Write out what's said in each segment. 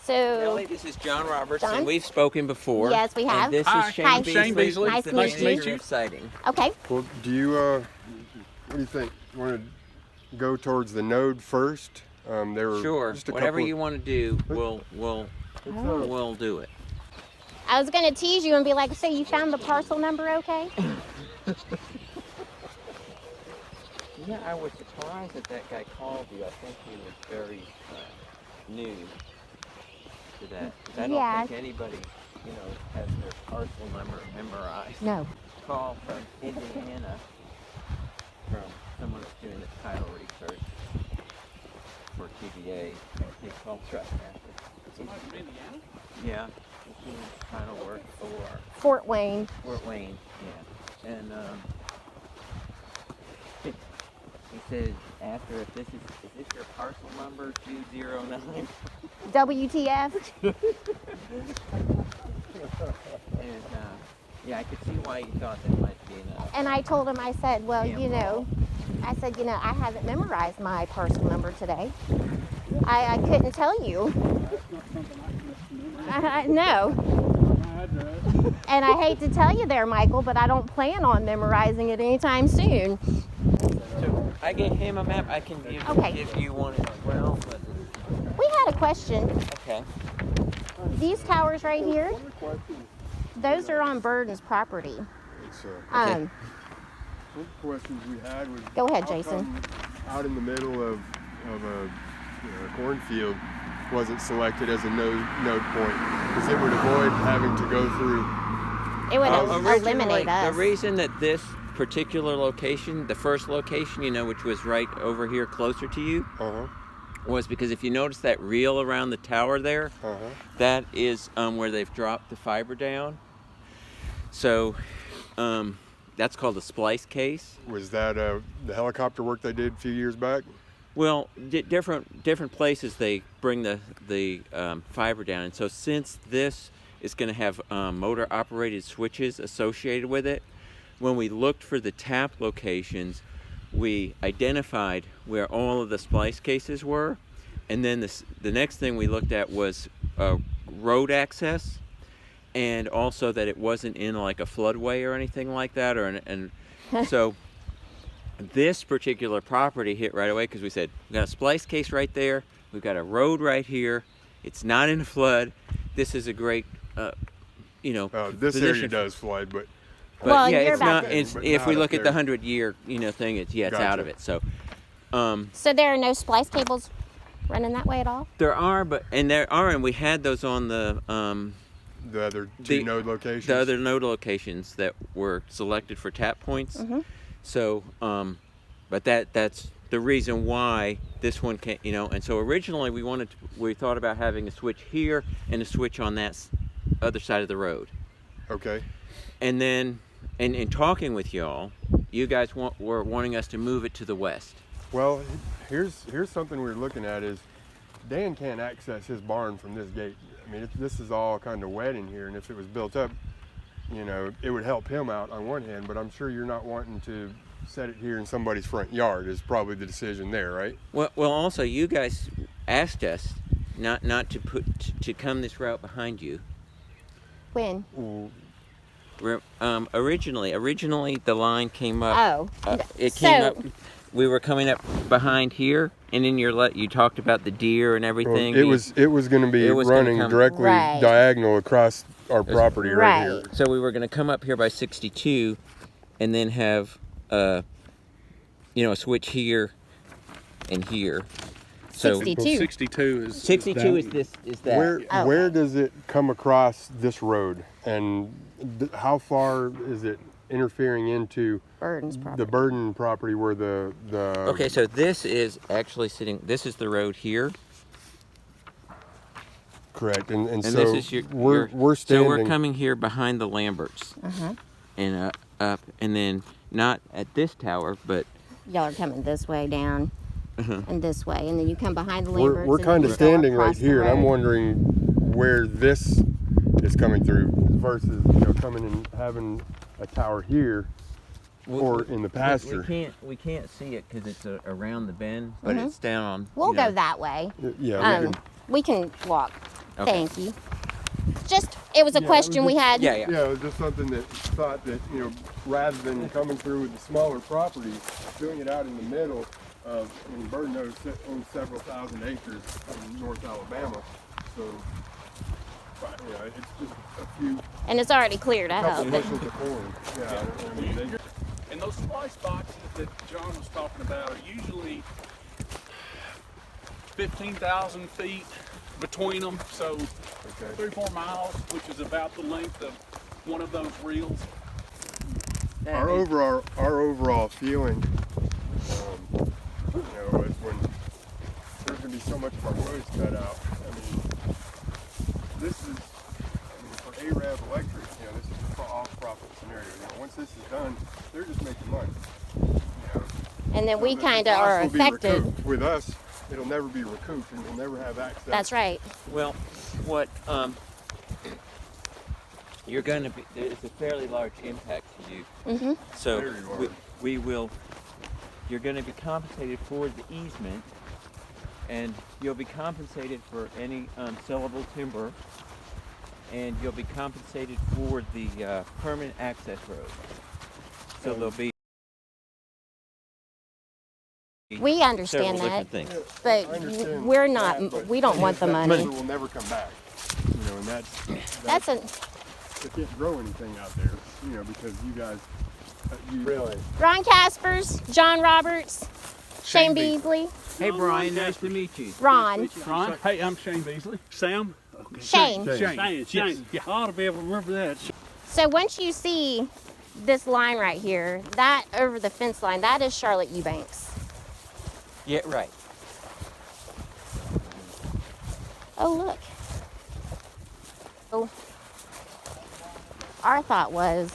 So, Kelly, this is John Roberts, John? and we've spoken before. Yes, we have. And this Hi, is Shane Hi. Beasley. Shane Beasley. Nice to the meet you. manager of Sighting. Okay. Well, do you, what do you think? Want to go towards the node first? There were Sure. just a Whatever couple you want to do, we'll do it. I was going to tease you and be like, so you found the parcel number okay? Yeah, I was surprised that that guy called you. I think he was very new to that. 'Cause I don't Yeah. think anybody, has their parcel number memorized. No. Call from Indiana, from someone that's doing this title research for TVA. He called right after. Somebody from Indiana? Yeah, he's doing title work for Fort Wayne. Fort Wayne. Yeah, and he says after if this is your parcel number 209? WTF? And yeah, I could see why you thought that might be enough. And I told him, I said, well, Yeah, I haven't memorized my parcel number today. I couldn't tell you. I know. And I hate to tell you there, Michael, but I don't plan on memorizing it anytime soon. So I gave him a map. I can give, Okay. if you want it as well. But, We had a question. okay. These towers right here, those are on Burden's property. It's, Um, one of the questions we had was, Go ahead, how Jason. come out in the middle of a cornfield wasn't selected as a node point, because it would avoid having to go through. It would Originally, eliminate us. The reason that this particular location, the first location, which was right over here closer to you, was because if you notice that reel around the tower there, that is where they've dropped the fiber down. So that's called a splice case. Was that the helicopter work they did a few years back? Well, different places they bring the fiber down, and so since this is going to have motor operated switches associated with it, when we looked for the tap locations, we identified where all of the splice cases were, and then the next thing we looked at was road access, and also that it wasn't in like a floodway or anything like that, and so this particular property hit right away because we said we've got a splice case right there, we've got a road right here, it's not in a flood, this is a great This area does flood, but Well, yeah, you're it's about not. to- It's, But if not we up look at the there. 100-year thing, it's out Gotcha. of it. So So there are no splice cables running that way at all? there are, and we had those on the other two node locations. the other node locations that were selected for tap points. So, but that's the reason why this one can't. And so originally we thought about having a switch here and a switch on that other side of the road. Okay. And then, in talking with y'all, you guys were wanting us to move it to the west. Well, here's something we're looking at is Dan can't access his barn from this gate. I mean, this is all kind of wet in here, and if it was built up, it would help him out on one hand, but I'm sure you're not wanting to set it here in somebody's front yard is probably the decision there, right? Well, also you guys asked us not to come this route behind you. When? Originally the line came up. Oh. It came up. We were coming up behind here, and in you talked about the deer and everything. Well, it was going to be running directly Right. diagonal across our property right here. Right. So we were going to come up here by 62, and then have a switch here and here. So 62. 62 is 62 is that. Where does it come across this road, and how far is it interfering into Burden's property. the Burden property where the Okay, so this is actually this is the road here. correct, and And so this is we're standing. So we're coming here behind the Lamberts. And up, and then not at this tower, but Y'all are coming this way down and this way, and then you come behind the Lamberts. We're and kind you of go standing right across the here, and I'm road. wondering where this is coming through versus coming and having a tower here or in the pasture. We can't see it because it's around the bend, but it's down on. We'll go that way. Yeah, We can walk Okay. Thank you. Just, it was a Yeah, it question was we had. Yeah, yeah. Yeah, it was just something that thought that, you know, rather than coming through with the smaller property, doing it out in the middle of, I mean, Bird owns several thousand acres in North Alabama. So, but, you know, it's just a few, And it's already cleared couple out. bushels of corn. Yeah, I mean, they, And those splice boxes that John was talking about are usually 15,000 feet between them, so okay. 3-4 miles, which is about the length of one of those reels. Our overall feeling, you know, was when there's going to be so much of our woods cut out. I mean, this is, I mean, for Arab Electric, you know, this is an off-profit scenario. You know, once this is done, they're just making money. You know, And then so we the kind of cost are will be affected. recouped. With us, it'll never be recouped, and we'll never have access. That's right. Well, what you're going to be, it's a fairly large impact to you. Mm-hmm. So Very large. we will, you're going to be compensated for the easement, and you'll be compensated for any sellable timber, and you'll be compensated for the permanent access road. So there'll be We understand several that, different things. but I understand we're not, that, but we don't want the that money. timber will never come back. You know, and That's a, they can't grow anything out there, you know, because you guys, really. Ron Caspers, John Roberts, Shane Shane Beasley, Hey Brian, nice to meet you. Ron, Ron, hey, I'm Shane Beasley. Sam? Okay. Shane. Shane. Yeah. I ought to be able to remember that. So once you see this line right here, that over the fence line, that is Charlotte Eubanks. Yeah, right. Oh, look. So our thought was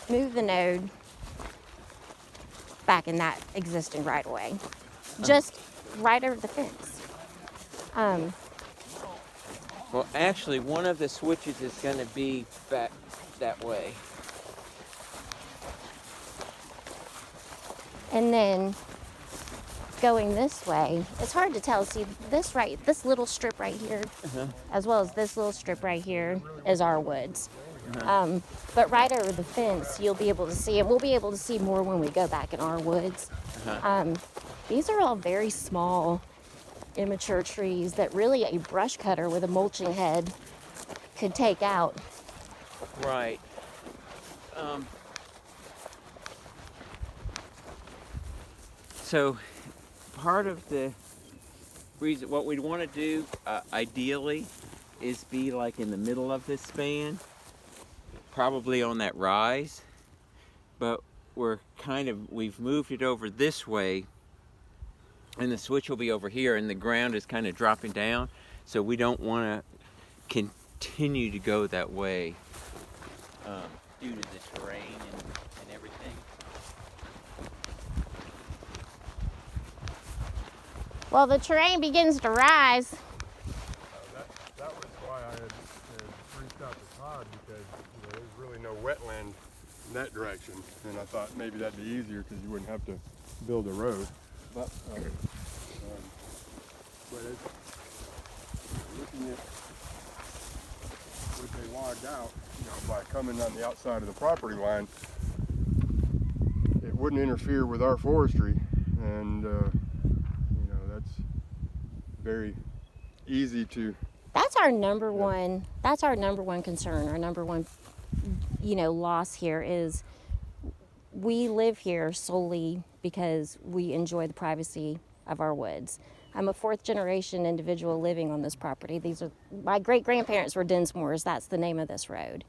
move the node back in that existing right of way, just right over the fence. Well, actually, one of the switches is going to be back that way. And then going this way, it's hard to tell. See, this little strip right here, as well as this little strip right here, is our woods. But right over the fence, you'll be able to see, and we'll be able to see more when we go back in our woods. These are all very small, immature trees that really a brush cutter with a mulching head could take out. Right. So part of the reason, what we'd want to do ideally is be like in the middle of this span, probably on that rise, but we've moved it over this way, and the switch will be over here, and the ground is kind of dropping down, so we don't want to continue to go that way due to the terrain and everything. Well, the terrain begins to rise. That was why I had reached out to Todd, because you know, there's really no wetland in that direction, and I thought maybe that'd be easier because you wouldn't have to build a road. But looking at what they logged out, you know, by coming on the outside of the property line, it wouldn't interfere with our forestry, and you know, that's very easy to. That's our number one. That's our number one concern. Our number one, loss here is we live here solely because we enjoy the privacy of our woods. I'm a 4th generation individual living on this property. My great grandparents were Dinsmores. That's the name of this road.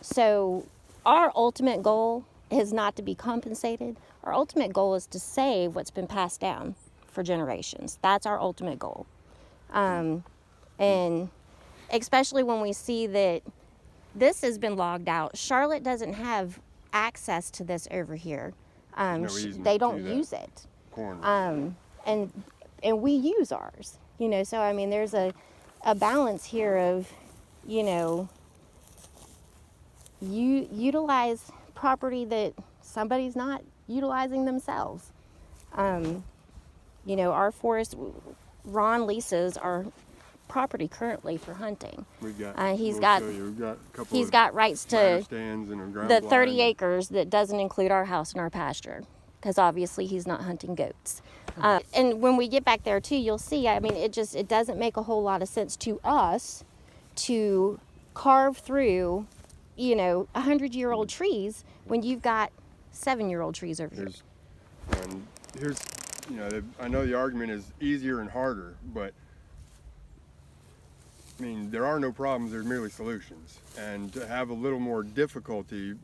So our ultimate goal is not to be compensated. Our ultimate goal is to save what's been passed down for generations. That's our ultimate goal. And especially when we see that this has been logged out, Charlotte doesn't have access to this over here. No easement They to don't that use it. corner. And we use ours, so I mean, there's a balance here of, you utilize property that somebody's not utilizing themselves. Our forest, Ron leases our property currently for hunting. We've got. He's we'll got- show you. We've got a couple He's of got rights ladder to stands and a ground the blind 30 and- acres that doesn't include our house and our pasture, because obviously he's not hunting goats. And when we get back there too, you'll see, I mean, it doesn't make a whole lot of sense to us to carve through, 100-year-old trees when you've got 7-year-old trees over here. Here's, I know the argument is easier and harder, but I mean, there are no problems, there's merely solutions. And to have a little more difficulty,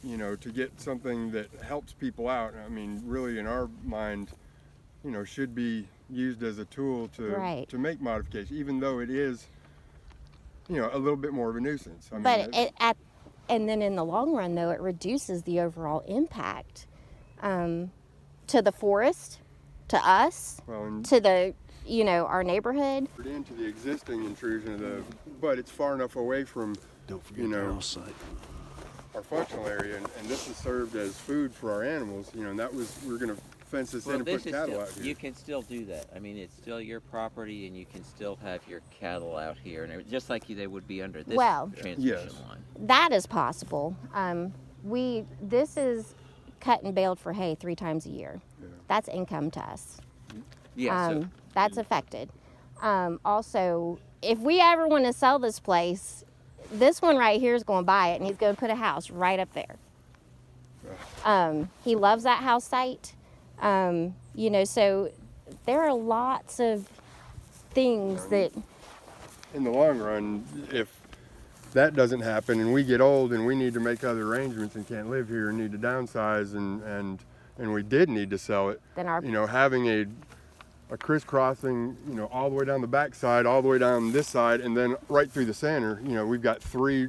to get something that helps people out, I mean, really in our mind, should be used as a tool Right. to make modifications, even though it is, a little bit more of a nuisance. I mean, But and then in the long run, though, it reduces the overall impact to the forest, to us, well, and to the, our neighborhood. into the existing intrusion but it's far enough away from, Don't forget the house site. our functional area, and this has served as food for our animals, and we're going to fence this in and put cattle out here. You can still do that. I mean, it's still your property, and you can still have your cattle out here, and just like they would be under this Well, transmission yes. line. That is possible. This is cut and baled for hay 3 times a year. Yeah. That's income to us. Yeah. That's affected. Also, if we ever want to sell this place, this one right here is going to buy it, and he's going to put a house right up there. He loves that house site. So there are lots of things that, In the long run, if that doesn't happen and we get old and we need to make other arrangements and can't live here and need to downsize and we did need to sell it, then our having a crisscrossing, all the way down the back side, all the way down this side, and then right through the center, we've got 3,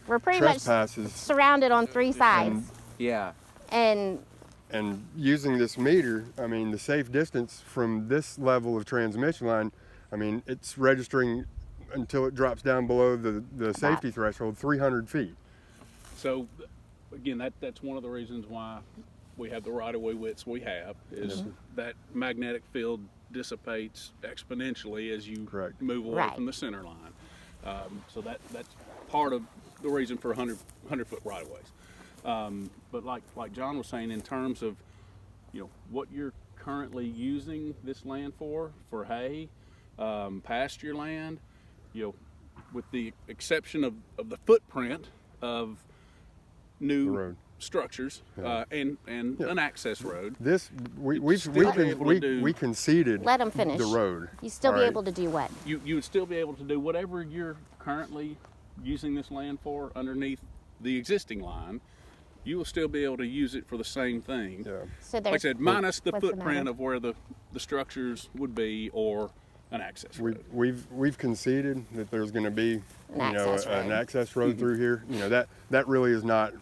we're pretty much trespasses. surrounded on 3 sides. Yeah. And And using this meter, I mean, the safe distance from this level of transmission line, I mean, it's registering until it drops down below the safety threshold, 300 feet. So, again, that's one of the reasons why we have the right-of-way widths we have, is that magnetic field dissipates exponentially as you Correct. move away Right. from the center line. So that's part of the reason for 100-foot right-of-ways. But like John was saying, in terms of what you're currently using this land for hay, pasture land, with the exception of the footprint of The new road. structures and an access road. This we still be able to do- we conceded let him finish. the road. You still All be right. able to do what? You would still be able to do whatever you're currently using this land for underneath the existing line. You will still be able to use it for the same thing. Yeah. So Like I there's said, minus the what's the footprint matter? of where the structures would be or an access road. We've conceded that there's going to be An access road. an access road through here. That really is not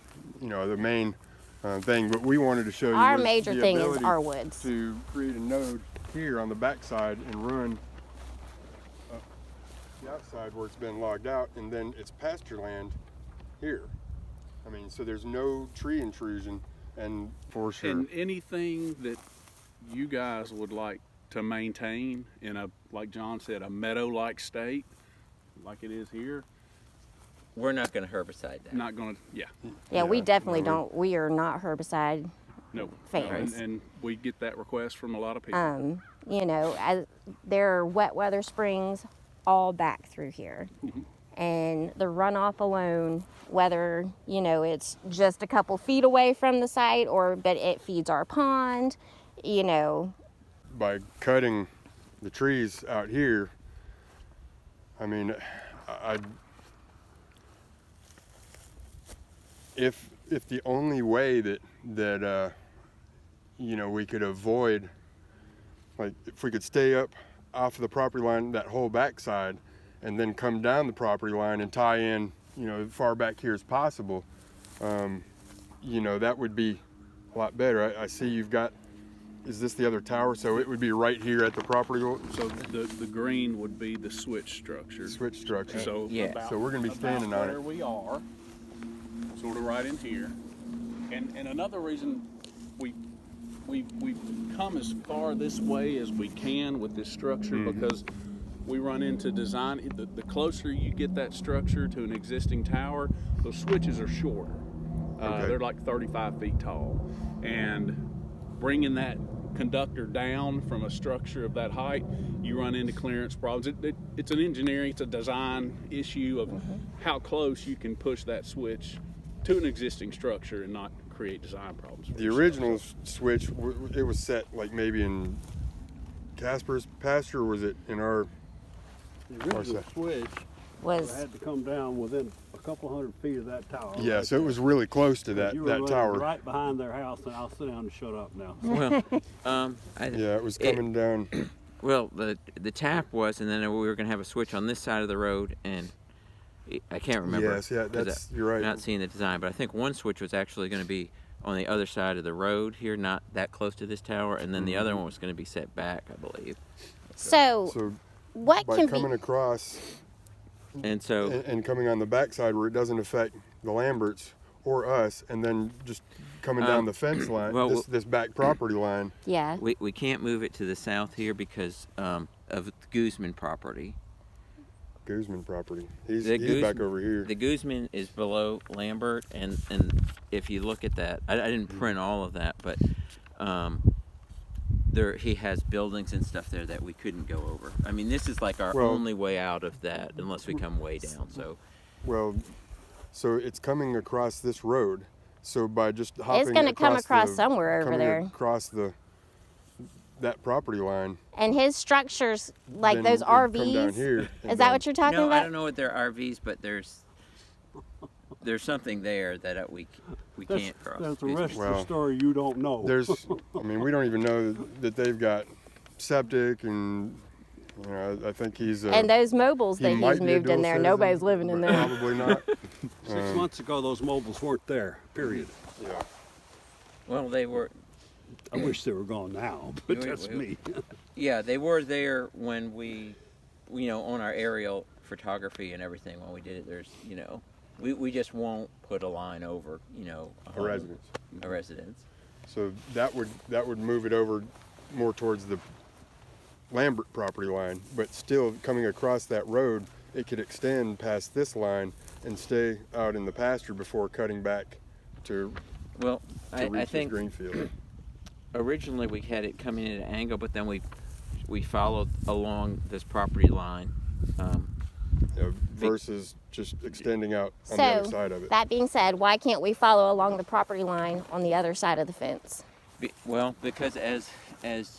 the main thing, but we wanted to show you Our was major the thing is ability our woods. to create a node here on the backside and run up the outside where it's been logged out, and then it's pasture land here. I mean, so there's no tree intrusion, and for sure. And anything that you guys would like to maintain in a, like John said, a meadow-like state, like it is here, We're not going to herbicide that. not gonna, Yeah, we Yeah, definitely no, don't. We are not herbicide no. fans. And we get that request from a lot of people. There are wet weather springs all back through here. And the runoff alone, whether, it's just a couple feet away from the site but it feeds our pond, By cutting the trees out here, I mean, if the only way that we could avoid, like if we could stay up off of the property line, that whole backside, and then come down the property line and tie in, as far back here as possible, that would be a lot better. I see you've got, is this the other tower? So it would be right here at the property So the green would be the switch structure. structure. So Yeah. So we're gonna be standing on where it. we are, sort of right in here. And another reason we we've come as far this way as we can with this structure because we run into design. The closer you get that structure to an existing tower, those switches are shorter. They're like 35 feet tall, and bringing that conductor down from a structure of that height, you run into clearance problems. It's an engineering, it's a design issue of how close you can push that switch to an existing structure and not create design problems. The original switch, it was set like maybe in Casper's pasture, or was it in our? The original switch Was had to come down within a couple hundred feet of that tower. Yeah, right so it there. was really close to that You were that running tower. right behind their house, and I'll sit down and shut up now. Well, Yeah, it was coming down. well, the tap was, and then we were going to have a switch on this side of the road, and I can't remember. Yes, yeah, 'cause you're right. I'm not seeing the design, but I think one switch was actually going to be on the other side of the road here, not that close to this tower, and then the other one was going to be set back, I believe. So what by can coming be? across And so, and coming on the backside where it doesn't affect the Lamberts or us, and then just coming down the fence line, well, this back property line. Yeah. we can't move it to the south here because of the Guzman property. Guzman property. He's The back over here. The Guzman is below Lambert, and if you look at that, I didn't print all of that, but there he has buildings and stuff there that we couldn't go over. I mean, this is like our Well- only way out of that, unless we come way down. So Well, so it's coming across this road. So by just hopping It's gonna come across somewhere over coming there. across that property line. And his structures, like then those it'd come down RVs. here Is and that then- what you're talking no, about? I don't know what their RVs, but there's something there that we can't cross. That's the rest of Well, the story you don't know. There's, I mean, we don't even know that they've got septic, and you know, I think he's. And those mobiles he that might he's be a moved in dual there, citizen, nobody's living in but there. Probably not. 6 months ago, those mobiles weren't there, period. Yeah. Well, they were. I wish they were gone now, but We- that's we- me. Yeah, they were there when we, on our aerial photography and everything when we did it. There's, we just won't put a line over, A home, residence. a residence. So that would move it over more towards the Lambert property line, but still coming across that road, it could extend past this line and stay out in the pasture before cutting back to Well, I reach this think green field. originally we had it coming in at an angle, but then we followed along this property line. Versus just extending out on the other So, side of it. that being said, why can't we follow along the property line on the other side of the fence? Well, because as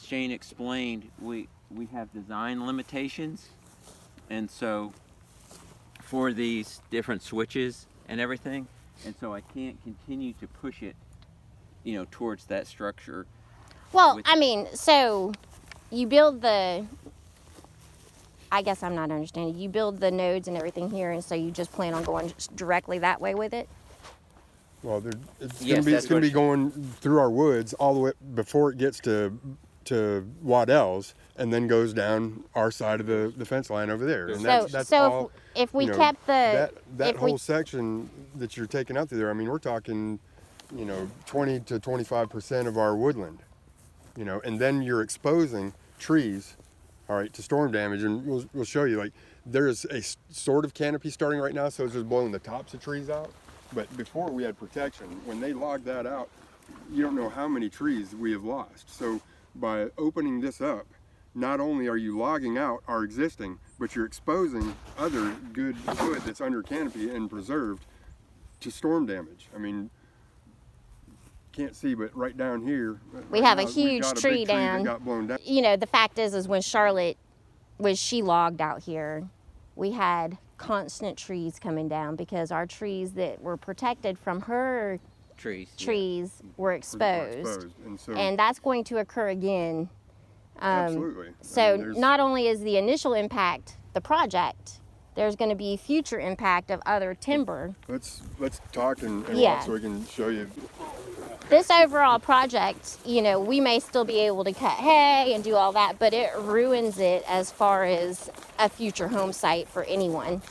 Shane explained, we have design limitations, and so for these different switches and everything, and so I can't continue to push it, towards that structure. Well, With- I mean, so you build I guess I'm not understanding. You build the nodes and everything here, and so you just plan on going directly that way with it? Well, it's Yes, gonna that's be what- going through our woods all the way before it gets to Waddell's, and then goes down our side of the fence line over there. And that's so all. if we you know, kept that if whole we, section that you're taking out through there, I mean, we're talking, 20 to 25% of our woodland, and then you're exposing trees, all right, to storm damage, and we'll show you, like, there's a sort of canopy starting right now, so it's just blowing the tops of trees out. But before we had protection, when they logged that out, you don't know how many trees we have lost. So by opening this up, not only are you logging out our existing, but you're exposing other good wood that's under canopy and preserved to storm damage. I mean, can't see, but right down here, We right have a now, we've huge got a tree big that down. got blown down. the fact is when she logged out here, we had constant trees coming down because our trees that were protected from her Trees. trees were exposed. And so, And that's going to occur again. absolutely. I So mean, there's- not only is the initial impact the project, there's going to be future impact of other timber. let's talk and Yeah. walk so we can show you. This overall project, we may still be able to cut hay and do all that, but it ruins it as far as a future home site for anyone.